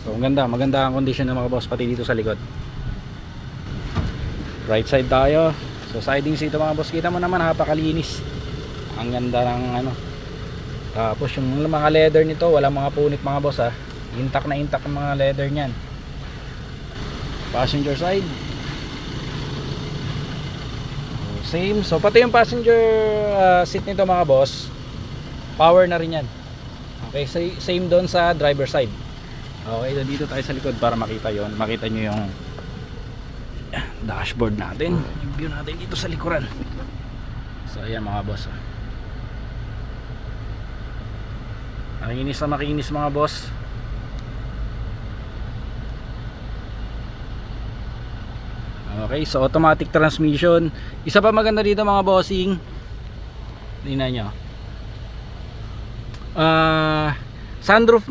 So maganda ang condition ng mga boss, pati dito sa likod. Right side tayo. So siding seat mga boss, kita mo naman napakalinis. Ang ganda ng ano. Tapos yung mga leather nito, walang mga punit mga boss ha. Intact na intact ang mga leather niyan. Passenger side. Same. So pati yung passenger seat nito mga boss, power na rin yan. Okay, same doon sa driver side. Okay, dito tayo sa likod para makita yon. Makita nyo yung dashboard natin. Yung view natin dito sa likuran. So ayan mga boss. Makinis na makinis mga boss. Okay, so automatic transmission. Isa pa maganda dito mga bossing, tingnan nyo, sunroof